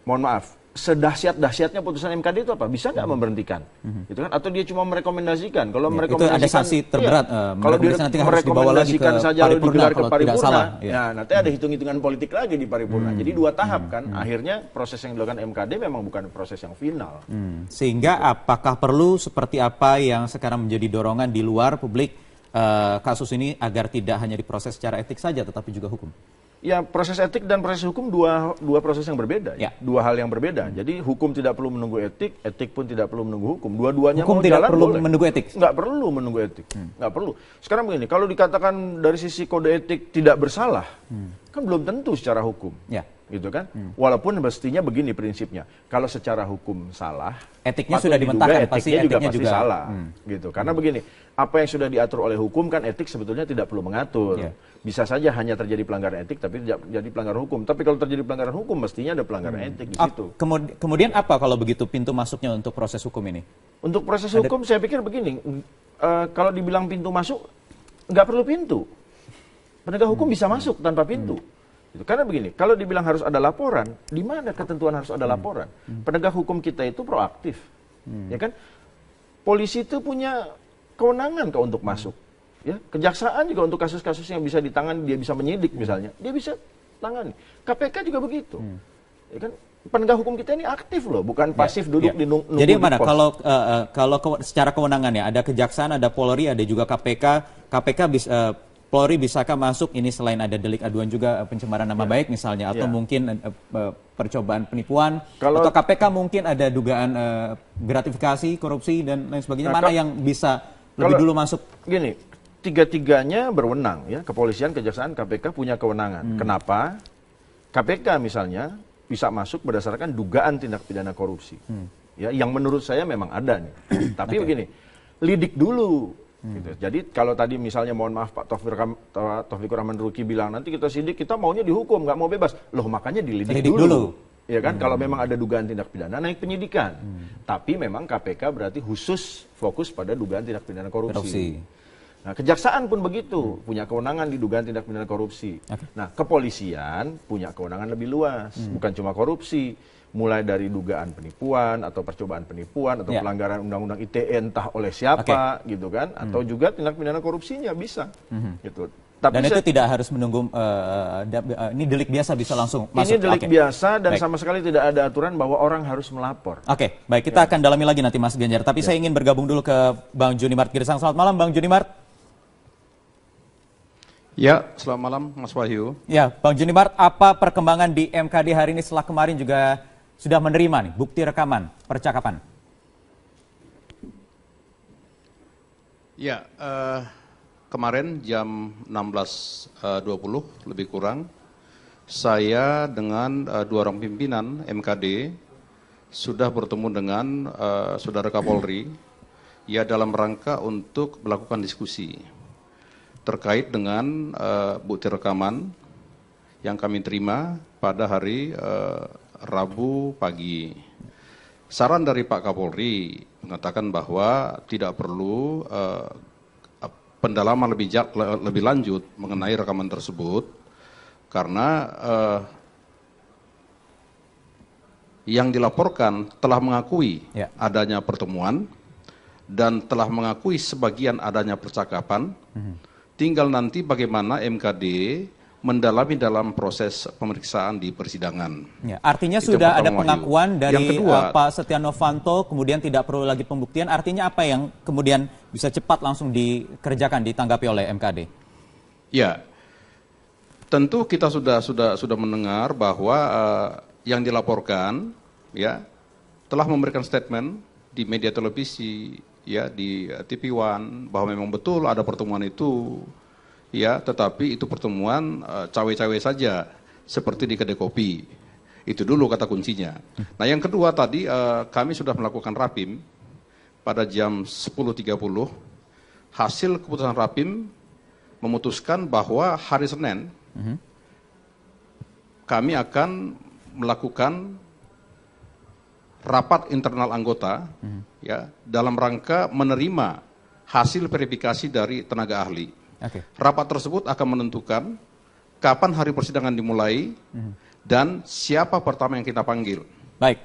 mohon maaf, sedahsyat-dahsyatnya putusan MKD itu apa? Bisa nggak memberhentikan? Gitu kan? Atau dia cuma merekomendasikan? Kalau merekomendasikan, itu ada sanksi terberat. Kalau dia merekomendasikan saja lalu digelar ke paripurna, ya nanti ada hitung-hitungan politik lagi di paripurna. Jadi 2 tahap kan. Akhirnya proses yang dilakukan MKD memang bukan proses yang final. Sehingga apakah perlu seperti apa yang sekarang menjadi dorongan di luar publik kasus ini agar tidak hanya diproses secara etik saja, tetapi juga hukum? Ya, proses etik dan proses hukum dua proses yang berbeda, ya. 2 hal yang berbeda. Jadi hukum tidak perlu menunggu etik, etik pun tidak perlu menunggu hukum. Dua-duanya hukum mau tidak jalan perlu boleh. menunggu etik. Nggak perlu menunggu etik, nggak perlu. Sekarang begini, kalau dikatakan dari sisi kode etik tidak bersalah, kan belum tentu secara hukum, gitu kan? Walaupun mestinya begini prinsipnya, kalau secara hukum salah, etiknya sudah dimentahkan, pasti etiknya juga salah, gitu. Karena begini, apa yang sudah diatur oleh hukum kan etik sebetulnya tidak perlu mengatur. Bisa saja hanya terjadi pelanggaran etik, tapi tidak jadi pelanggaran hukum. Tapi kalau terjadi pelanggaran hukum, mestinya ada pelanggaran etik di situ. Kemudian apa kalau begitu pintu masuknya untuk proses hukum ini? Untuk proses hukum, saya pikir begini, kalau dibilang pintu masuk, nggak perlu pintu. Penegak hukum bisa masuk tanpa pintu. Karena begini, kalau dibilang harus ada laporan, di mana ketentuan harus ada laporan? Penegak hukum kita itu proaktif, ya kan? Polisi itu punya kewenangan kok untuk masuk. Ya, kejaksaan juga untuk kasus-kasus yang bisa ditangani, dia bisa menyidik misalnya, dia bisa tangani. KPK juga begitu. Ya kan, penegak hukum kita ini aktif loh, bukan pasif duduk di nunggu. Jadi mana kalau secara kewenangannya ada kejaksaan, ada Polri, ada juga KPK. KPK bisa Polri bisakah masuk ini selain ada delik aduan juga pencemaran nama baik misalnya, atau mungkin percobaan penipuan, atau KPK mungkin ada dugaan gratifikasi, korupsi dan lain sebagainya. Mana yang bisa lebih dulu masuk? Gini, tiga-tiganya berwenang ya, kepolisian, kejaksaan, KPK punya kewenangan. Kenapa? KPK misalnya bisa masuk berdasarkan dugaan tindak pidana korupsi. Ya, yang menurut saya memang ada nih. Tapi begini, lidik dulu. Gitu. Jadi kalau tadi misalnya mohon maaf Pak Taufikur Rahman Ruki bilang nanti kita sidik, kita maunya dihukum, nggak mau bebas. Loh makanya dilidik dulu. Ya kan, kalau memang ada dugaan tindak pidana naik penyidikan. Tapi memang KPK berarti khusus fokus pada dugaan tindak pidana korupsi. Nah, kejaksaan pun begitu, punya kewenangan di dugaan tindak pidana korupsi. Nah, kepolisian punya kewenangan lebih luas, bukan cuma korupsi, mulai dari dugaan penipuan atau percobaan penipuan atau pelanggaran undang-undang ITE entah oleh siapa, gitu kan, atau juga tindak pidana korupsinya bisa, gitu. Tapi dan itu tidak harus menunggu, ini delik biasa bisa langsung masuk. Ini delik biasa dan sama sekali tidak ada aturan bahwa orang harus melapor. Baik, kita akan dalami lagi nanti Mas Ganjar. Tapi saya ingin bergabung dulu ke Bang Junimart Girsang. Selamat malam Bang Junimart. Ya, selamat malam Mas Wahyu. Ya, Bang Junimart, apa perkembangan di MKD hari ini setelah kemarin juga sudah menerima nih bukti rekaman percakapan? Ya, kemarin jam 16.20 lebih kurang, saya dengan 2 orang pimpinan MKD sudah bertemu dengan Saudara Kapolri, ya dalam rangka untuk melakukan diskusi terkait dengan bukti rekaman yang kami terima pada hari Rabu pagi. Saran dari Pak Kapolri mengatakan bahwa tidak perlu pendalaman lebih lanjut mengenai rekaman tersebut karena yang dilaporkan telah mengakui adanya pertemuan dan telah mengakui sebagian adanya percakapan. Tinggal nanti bagaimana MKD mendalami dalam proses pemeriksaan di persidangan. Ya, artinya itu sudah ada pengakuan dari Pak Setia Novanto, kemudian tidak perlu lagi pembuktian. Artinya apa yang kemudian bisa cepat langsung dikerjakan, ditanggapi oleh MKD? Ya, tentu kita sudah mendengar bahwa yang dilaporkan ya telah memberikan statement di media televisi, ya di TV One, bahwa memang betul ada pertemuan itu, ya tetapi itu pertemuan cawe-cawe saja seperti di kedai kopi. Itu dulu kata kuncinya. Nah yang kedua tadi kami sudah melakukan rapim pada jam 10.30. Hasil keputusan rapim memutuskan bahwa hari Senin kami akan melakukan rapat internal anggota ya dalam rangka menerima hasil verifikasi dari tenaga ahli. Rapat tersebut akan menentukan kapan hari persidangan dimulai dan siapa pertama yang kita panggil. Baik.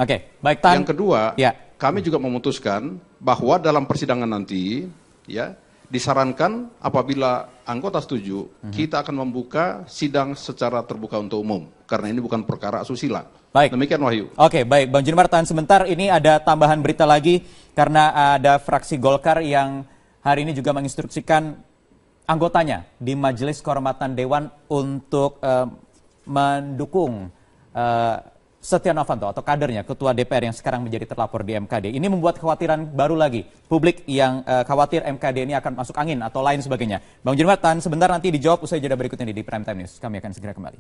Oke, baik Tan. Yang kedua, ya. kami juga memutuskan bahwa dalam persidangan nanti ya disarankan apabila anggota setuju, kita akan membuka sidang secara terbuka untuk umum karena ini bukan perkara asusila. Baik. Demikian Wahyu. Oke, baik Bang Junimar, tahan sebentar. Ini ada tambahan berita lagi karena ada fraksi Golkar yang hari ini juga menginstruksikan anggotanya di Majelis Kehormatan Dewan untuk mendukung Setia Novanto atau kadernya, ketua DPR yang sekarang menjadi terlapor di MKD. Ini membuat kekhawatiran baru lagi. Publik yang khawatir MKD ini akan masuk angin atau lain sebagainya. Bang Junimar, tahan sebentar, nanti dijawab usai jeda berikutnya di Prime Time News. Kami akan segera kembali.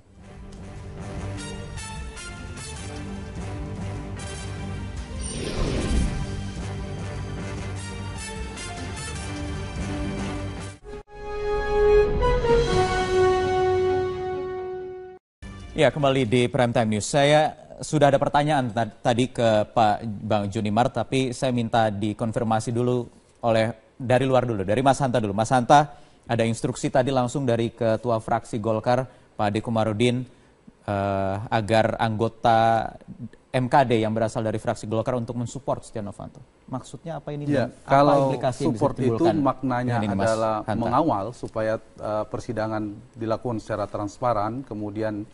Ya, kembali di Prime Time News. Saya sudah ada pertanyaan tadi ke Pak Bang Junimar, tapi saya minta dikonfirmasi dulu dari luar dulu, dari Mas Hanta dulu. Mas Hanta, ada instruksi tadi langsung dari Ketua Fraksi Golkar, Pak Ade Komarudin, agar anggota MKD yang berasal dari fraksi Golkar untuk mensupport Setia Novanto. Maksudnya apa ini? Ya, apa kalau implikasi support yang bisa itu maknanya ini, adalah mengawal supaya persidangan dilakukan secara transparan, kemudian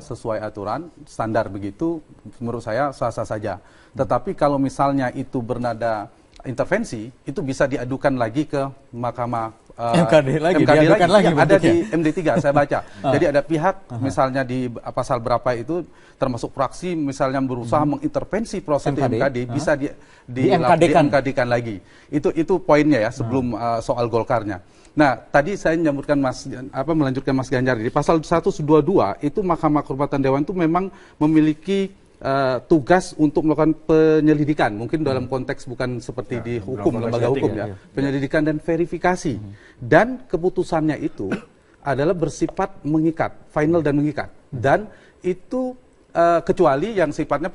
sesuai aturan, standar begitu, menurut saya sah-sah saja. Tetapi kalau misalnya itu bernada intervensi, itu bisa diadukan lagi ke Mahkamah MKD lagi yang ada di MD3 saya baca. Jadi ada pihak misalnya di pasal berapa itu termasuk fraksi misalnya berusaha mengintervensi proses MKD bisa di MKD-kan lagi. Itu poinnya ya sebelum soal Golkarnya. Nah, tadi saya melanjutkan Mas Ganjar di pasal 122 itu Mahkamah Kehormatan Dewan itu memang memiliki tugas untuk melakukan penyelidikan, mungkin dalam konteks bukan seperti di hukum, lembaga hukum ya, penyelidikan dan verifikasi. Dan keputusannya itu adalah bersifat mengikat, final dan mengikat. Dan itu kecuali yang sifatnya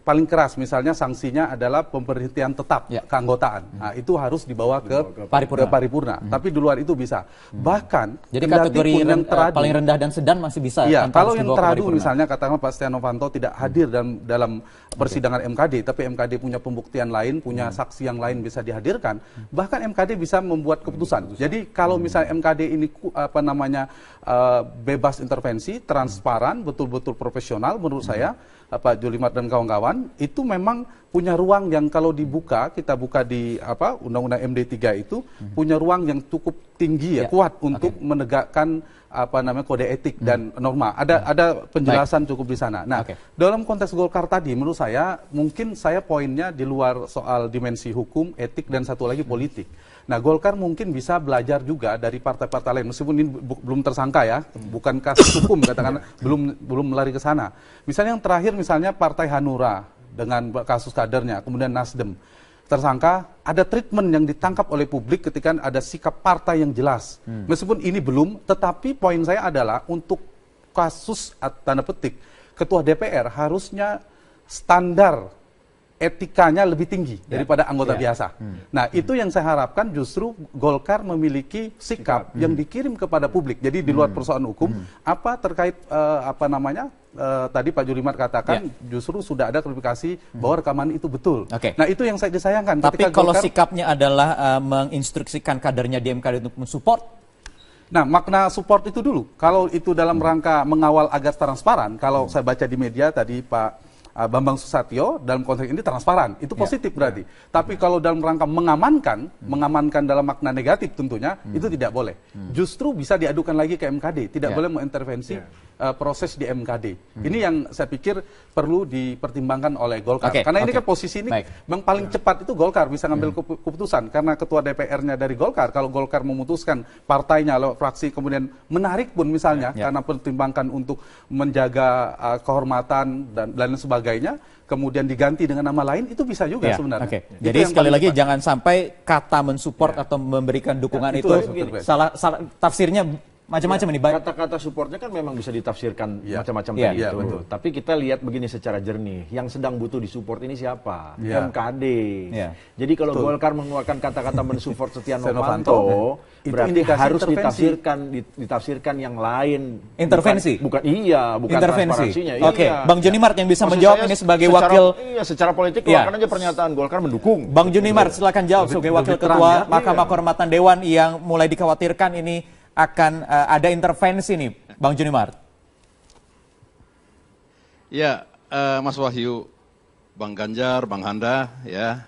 paling keras, misalnya sanksinya adalah pemberhentian tetap keanggotaan. Nah, itu harus dibawa ke paripurna. Tapi di luar itu bisa. Bahkan jadi kategori yang paling rendah dan sedang masih bisa. Iya, kalau yang teradu misalnya katakanlah Pak Setia Novanto tidak hadir dalam persidangan MKD, tapi MKD punya pembuktian lain, punya saksi yang lain bisa dihadirkan, bahkan MKD bisa membuat keputusan. Jadi kalau misalnya MKD ini bebas intervensi, transparan, betul-betul profesional, menurut saya Pak Junimar dan kawan-kawan itu memang punya ruang yang kalau dibuka, kita buka di Undang-Undang MD3 itu punya ruang yang cukup tinggi kuat untuk menegakkan kode etik dan norma. Ada penjelasan cukup di sana. Nah, dalam konteks Golkar tadi menurut saya mungkin poinnya di luar soal dimensi hukum, etik dan satu lagi politik. Nah, Golkar mungkin bisa belajar juga dari partai-partai lain, meskipun ini belum tersangka ya, bukan kasus hukum katakan, belum melari ke sana. Misalnya yang terakhir misalnya Partai Hanura dengan kasus kadernya, kemudian Nasdem. Tersangka, ada treatment yang ditangkap oleh publik ketika ada sikap partai yang jelas. Meskipun ini belum, tetapi poin saya adalah untuk kasus tanda petik, Ketua DPR harusnya standar etikanya lebih tinggi daripada anggota biasa. Nah, itu yang saya harapkan justru Golkar memiliki sikap yang dikirim kepada publik. Jadi di luar persoalan hukum, apa terkait tadi Pak Junimar katakan justru sudah ada klarifikasi bahwa rekaman itu betul. Nah, itu yang saya disayangkan. Tapi kalau sikapnya adalah menginstruksikan kadernya di MKD untuk mensupport. Nah, makna support itu dulu. Kalau itu dalam rangka mengawal agar transparan, kalau saya baca di media tadi Pak Bambang Susatyo dalam konteks ini transparan, itu positif berarti. Tapi kalau dalam rangka mengamankan dalam makna negatif tentunya, itu tidak boleh. Justru bisa diadukan lagi ke MKD, tidak boleh mengintervensi proses di MKD. Ini yang saya pikir perlu dipertimbangkan oleh Golkar. Karena ini kan posisi ini yang paling cepat itu Golkar bisa ngambil keputusan. Karena ketua DPR-nya dari Golkar, kalau Golkar memutuskan partainya lewat fraksi kemudian menarik pun misalnya, karena pertimbangkan untuk menjaga kehormatan dan lain sebagainya, kemudian diganti dengan nama lain, itu bisa juga sebenarnya. Jadi sekali lagi jangan sampai kata mensupport atau memberikan dukungan itu salah tafsirnya macam-macam ini. Baik. Kata-kata supportnya kan memang bisa ditafsirkan macam-macam Iya, tadi iya, itu. betul. Tapi kita lihat begini secara jernih, yang sedang butuh disupport ini siapa? Iya. MKD. Iya. Jadi kalau Golkar mengeluarkan kata-kata mensupport Setia Novanto, Novanto, itu berarti indikasi harus intervensi. ditafsirkan yang lain. Intervensi? Bukan Intervensi. transparansinya. Oke, Iya. Bang Juni Mart yang bisa Maksud menjawab saya ini sebagai secara- wakil. Iya, secara politik Iya. keluarkan aja pernyataan Golkar mendukung. Bang Juni Mart, silakan jawab sebagai wakil lebih terang, ketua ya. Mahkamah Kehormatan Dewan yang mulai dikhawatirkan ini akan ada intervensi nih, Bang Juni Mart. Ya, Mas Wahyu, Bang Ganjar, Bang Handa, ya,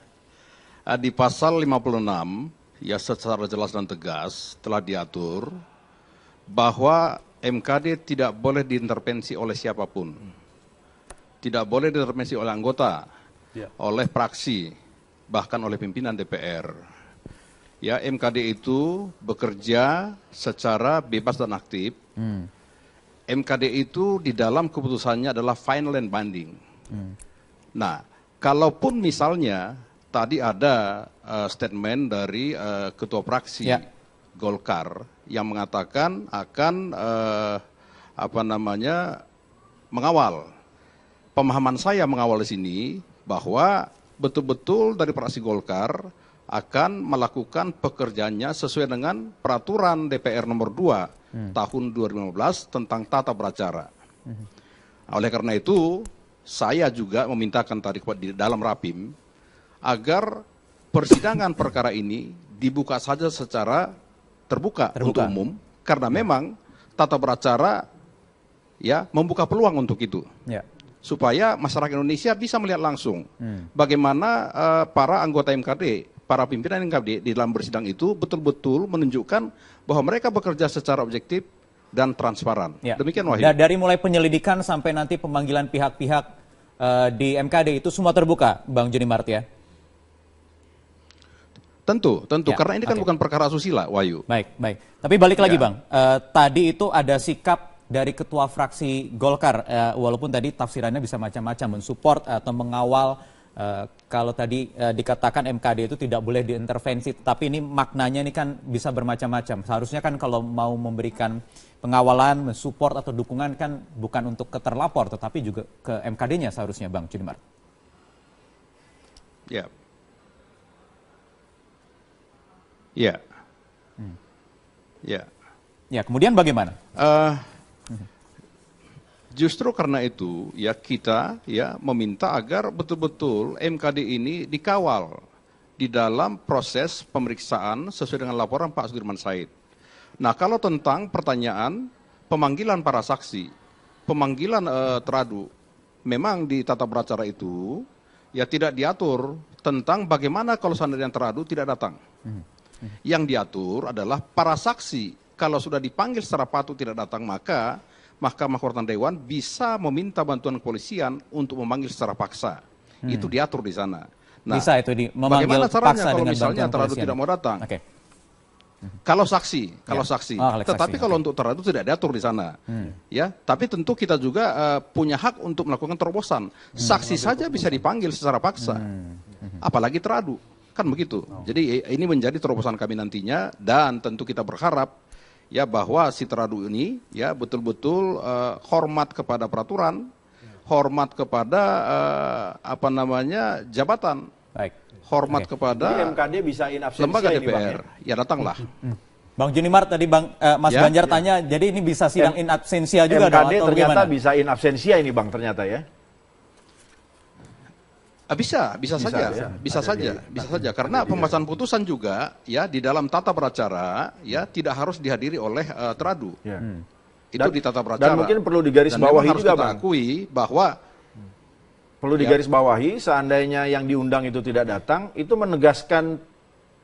di pasal 56, ya secara jelas dan tegas telah diatur bahwa MKD tidak boleh diintervensi oleh siapapun. Tidak boleh diintervensi oleh anggota, oleh fraksi, bahkan oleh pimpinan DPR. Ya, MKD itu bekerja secara bebas dan aktif. MKD itu di dalam keputusannya adalah final and binding. Nah, kalaupun misalnya tadi ada statement dari ketua fraksi Golkar yang mengatakan akan mengawal. Pemahaman saya mengawal di sini bahwa betul-betul dari fraksi Golkar akan melakukan pekerjaannya sesuai dengan peraturan DPR nomor 2 tahun 2015 tentang tata beracara. Oleh karena itu, saya juga memintakan tadi di dalam Rapim agar persidangan perkara ini dibuka saja secara terbuka. Untuk umum, karena memang tata beracara ya membuka peluang untuk itu. Supaya masyarakat Indonesia bisa melihat langsung bagaimana para anggota MKD, para pimpinan MKD di dalam bersidang itu betul-betul menunjukkan bahwa mereka bekerja secara objektif dan transparan. Demikian Wahyu. Dari mulai penyelidikan sampai nanti pemanggilan pihak-pihak di MKD itu semua terbuka, Bang Juni Mart ya? Tentu, karena ini kan bukan perkara asusila, Wahyu. Baik. Tapi balik lagi Bang, tadi itu ada sikap dari ketua fraksi Golkar, walaupun tadi tafsirannya bisa macam-macam, mensupport atau mengawal. Kalau tadi dikatakan MKD itu tidak boleh diintervensi, tapi ini maknanya ini kan bisa bermacam-macam. Seharusnya kan kalau mau memberikan pengawalan, mensupport atau dukungan kan bukan untuk ke terlapor, tetapi juga ke MKD-nya seharusnya, Bang Juni Mart. Ya. Ya, kemudian bagaimana? Justru karena itu ya kita ya meminta agar betul-betul MKD ini dikawal di dalam proses pemeriksaan sesuai dengan laporan Pak Sudirman Said. Nah, kalau tentang pertanyaan pemanggilan para saksi, pemanggilan teradu, memang di tata beracara itu ya tidak diatur tentang bagaimana kalau seandainya teradu tidak datang. Yang diatur adalah para saksi kalau sudah dipanggil secara patut tidak datang, maka Mahkamah Kehormatan Dewan bisa meminta bantuan kepolisian untuk memanggil secara paksa. Itu diatur di sana. Nah, bisa itu memanggil bagaimana caranya paksa kalau dengan misalnya bantuan teradu kepolisian? tidak mau datang? Oke. Kalau saksi. Tetapi saksi, kalau untuk teradu tidak diatur di sana. Ya, tapi tentu kita juga punya hak untuk melakukan terobosan. Saksi saja bisa dipanggil secara paksa. Apalagi teradu. Kan begitu. Jadi ini menjadi terobosan kami nantinya, dan tentu kita berharap ya bahwa si teradu ini ya betul-betul hormat kepada peraturan, hormat kepada jabatan, hormat kepada Jadi MKD bisa in absentia lembaga ini, DPR. Bang, Ya datanglah. Bang Juni Mart tadi Mas Ganjar tanya, jadi ini bisa sidang in absentia juga dong MKD atau ternyata bagaimana? bisa in absentia ini Bang ternyata ya. Bisa saja. Karena pembahasan putusan juga ya di dalam tata beracara ya tidak harus dihadiri oleh teradu. Itu di tata beracara. Dan mungkin perlu digarisbawahi juga, Bang. Harus kita akui bahwa perlu digarisbawahi seandainya yang diundang itu tidak datang, itu menegaskan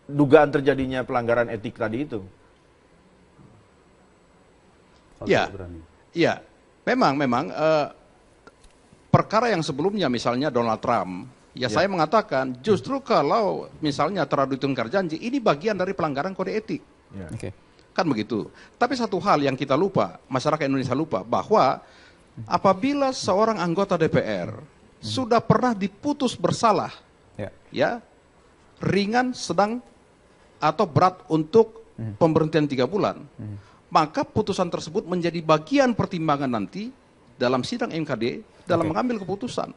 dugaan terjadinya pelanggaran etik tadi itu. Ya, memang perkara yang sebelumnya misalnya Donald Trump, saya mengatakan justru kalau misalnya teradu itu ingkar janji, ini bagian dari pelanggaran kode etik. Kan begitu. Tapi satu hal yang kita lupa, masyarakat Indonesia lupa, bahwa apabila seorang anggota DPR sudah pernah diputus bersalah, ya ringan, sedang, atau berat untuk pemberhentian 3 bulan, maka putusan tersebut menjadi bagian pertimbangan nanti dalam sidang MKD dalam mengambil keputusan.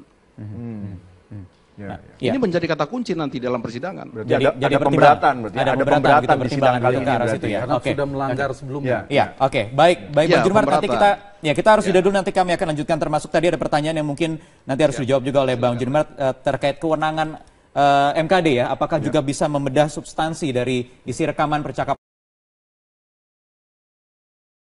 Ya, Ya. Ini menjadi kata kunci nanti dalam persidangan. Berarti ada pemberatan, berarti ada pemberatan di sidang kali ini ke arah berarti. situ ya. Karena Oke. sudah melanggar sebelumnya. Ya, oke. Baik Ya, Bang Junmar, nanti pemberatan. kita harus jeda dulu, nanti kami akan lanjutkan, termasuk tadi ada pertanyaan yang mungkin nanti harus dijawab juga oleh Bang Junmar terkait kewenangan MKD ya, apakah juga bisa membedah substansi dari isi rekaman percakapan